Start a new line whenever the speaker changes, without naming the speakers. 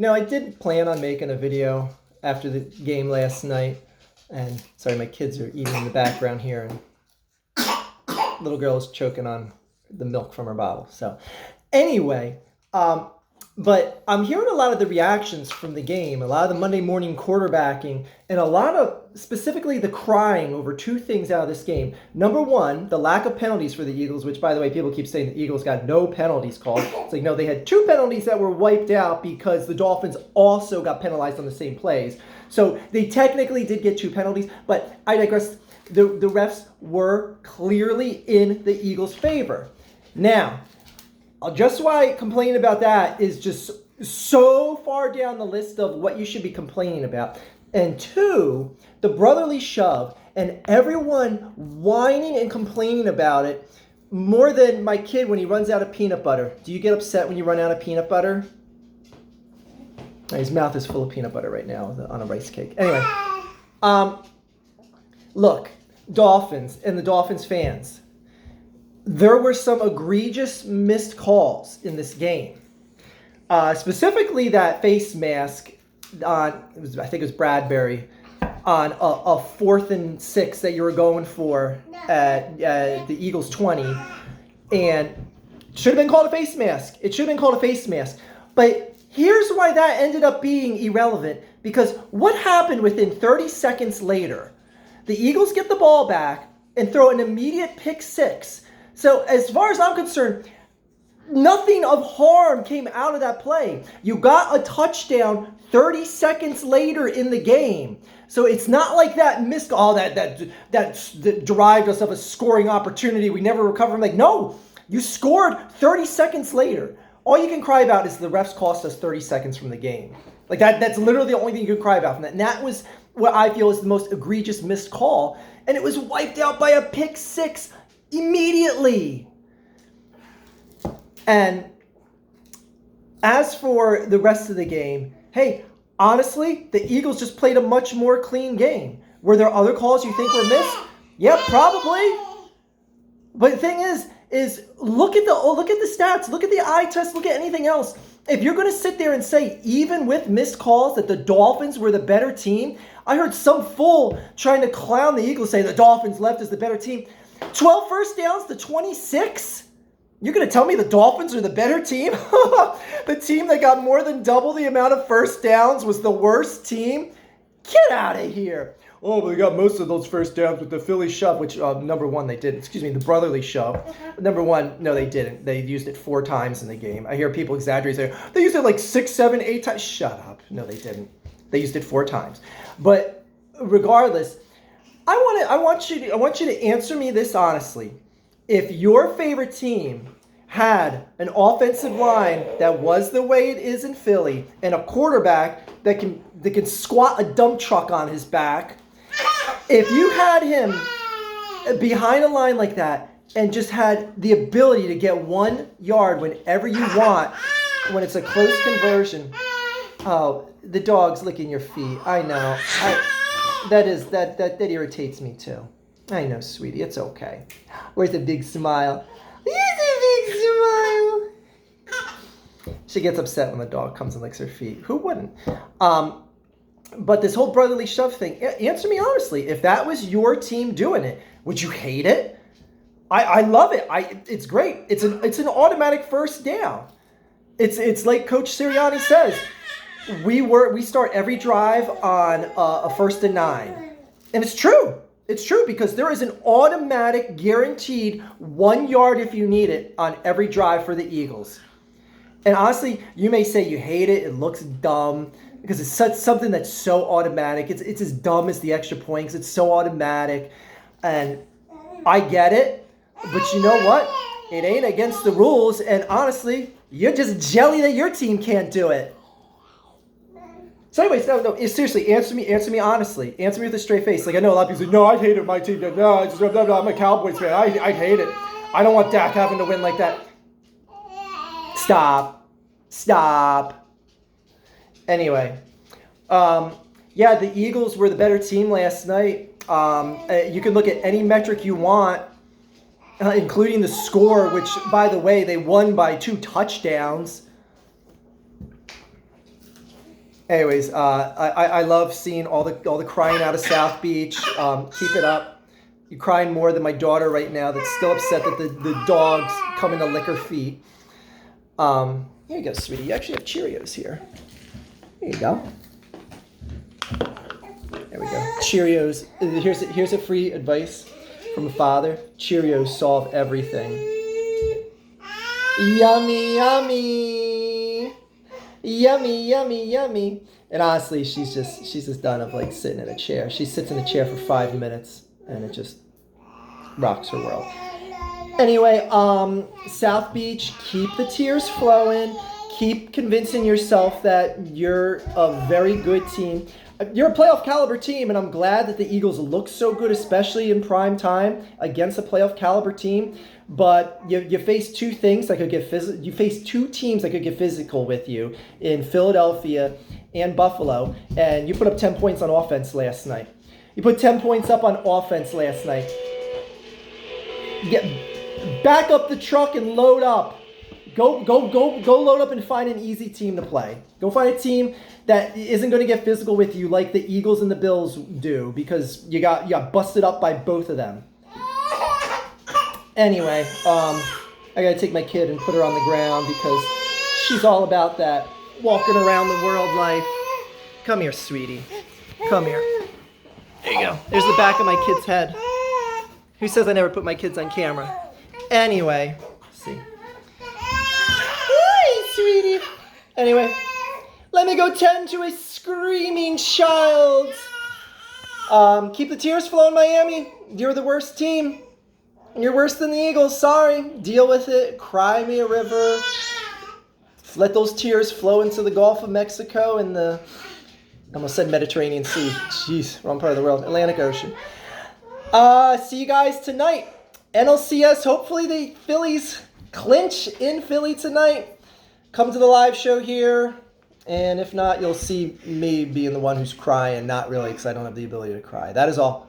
I did plan on making a video after the game last night. And sorry, my kids are eating in the background here, and little girl is choking on the milk from her bottle. So anyway, but I'm hearing a lot of the reactions from the game, a lot of the Monday morning quarterbacking, and a lot of specifically the crying over two things out of this game. Number one, the lack of penalties for the Eagles, which, by the way, people keep saying the Eagles got no penalties called. It's like, no, they had two penalties that were wiped out because the Dolphins also got penalized on the same plays. So they technically did get two penalties, but I digress. The refs were clearly in the Eagles' favor. Now, just why complaining about that is just so far down the list of what you should be complaining about. And two, the brotherly shove and everyone whining and complaining about it more than my kid when he runs out of peanut butter. Do you get upset when you run out of peanut butter? His mouth is full of peanut butter right now on a rice cake. Anyway, look, Dolphins and the Dolphins fans, there were some egregious missed calls in this game. Specifically that face mask on, I think it was Bradbury, on a 4th and 6 that you were going for at the Eagles 20. And should have been called a face mask. It should have been called a face mask. But here's why that ended up being irrelevant. Because what happened within 30 seconds later? The Eagles get the ball back and throw an immediate pick six. So as far as I'm concerned, nothing of harm came out of that play. You got a touchdown 30 seconds later in the game. So it's not like that missed call that derived us of a scoring opportunity. We never recovered from. Like, no, you scored 30 seconds later. All you can cry about is the refs cost us 30 seconds from the game. Like that's literally the only thing you can cry about from that. And that was what I feel is the most egregious missed call. And it was wiped out by a pick six immediately. And as for the rest of the game, hey, honestly, the Eagles just played a much more clean game. Were there other calls you think were missed? Yeah, probably. But the thing is look at the stats, look at the eye test, look at anything else. If you're going to sit there and say, even with missed calls, that the Dolphins were the better team, I heard some fool trying to clown the Eagles, say the Dolphins left as the better team. 12 first downs to 26? You're going to tell me the Dolphins are the better team? The team that got more than double the amount of first downs was the worst team? Get out of here. Oh, but they got most of those first downs with the Philly shove, which, number one, they didn't. Excuse me, the brotherly shove. Number one, no, they didn't. They used it 4 times in the game. I hear people exaggerate, say, they used it like 6, 7, 8 times. Shut up. No, they didn't. They used it 4 times. But regardless, I want you to answer me this honestly. If your favorite team had an offensive line that was the way it is in Philly and a quarterback that can squat a dump truck on his back, if you had him behind a line like that and just had the ability to get 1 yard whenever you want, when it's a close conversion, oh, the dog's licking your feet. I know. That irritates me too. I know, sweetie. It's okay. Where's the big smile? Here's a big smile. She gets upset when the dog comes and licks her feet. Who wouldn't? But this whole brotherly shove thing, answer me honestly. If that was your team doing it, would you hate it? I love it. It's great. It's an automatic first down. It's like Coach Sirianni says. We start every drive on a 1st and 9. And it's true. It's true because there is an automatic guaranteed 1 yard if you need it on every drive for the Eagles. And honestly, you may say you hate it. It looks dumb because it's such something that's so automatic. It's as dumb as the extra point because it's so automatic. And I get it. But you know what? It ain't against the rules. And honestly, you're just jelly that your team can't do it. So anyways, no, seriously, answer me honestly. Answer me with a straight face. Like, I know a lot of people say, no, I hated my team. No, I'm a Cowboys fan. I hate it. I don't want Dak having to win like that. Stop. Anyway, yeah, the Eagles were the better team last night. You can look at any metric you want, including the score, which, by the way, they won by 2 touchdowns. Anyways, I love seeing all the crying out of South Beach. Keep it up. You're crying more than my daughter right now that's still upset that the dogs coming to lick her feet. Here you go, sweetie. You actually have Cheerios here. Here you go. There we go. Cheerios. Here's a free advice from a father. Cheerios solve everything. Yummy, yummy. Yummy, yummy, yummy. And honestly, she's just done of like sitting in a chair. She sits in a chair for 5 minutes and it just rocks her world. Anyway, South Beach, keep the tears flowing. Keep convincing yourself that you're a very good team. You're a playoff caliber team, and I'm glad that the Eagles look so good, especially in prime time against a playoff caliber team. But you face two things that could get physical. You face two teams that could get physical with you in Philadelphia and Buffalo, and you put up 10 points on offense last night. You put 10 points up on offense last night. Back up the truck and load up. Go load up and find an easy team to play. Go find a team that isn't going to get physical with you like the Eagles and the Bills do, because you got busted up by both of them. Anyway, I got to take my kid and put her on the ground because she's all about that walking around the world life. Come here, sweetie. Come here. There you go. There's the back of my kid's head. Who says I never put my kids on camera? Anyway, let's see. Hi, sweetie. Anyway, let me go tend to a screaming child. Keep the tears flowing, Miami. You're the worst team. You're worse than the Eagles. Sorry. Deal with it. Cry me a river. Let those tears flow into the Gulf of Mexico and the, I almost said Mediterranean Sea. Jeez, wrong part of the world. Atlantic Ocean. See you guys tonight. NLCS. Hopefully the Phillies clinch in Philly tonight. Come to the live show here. And if not, you'll see me being the one who's crying. Not really, because I don't have the ability to cry. That is all.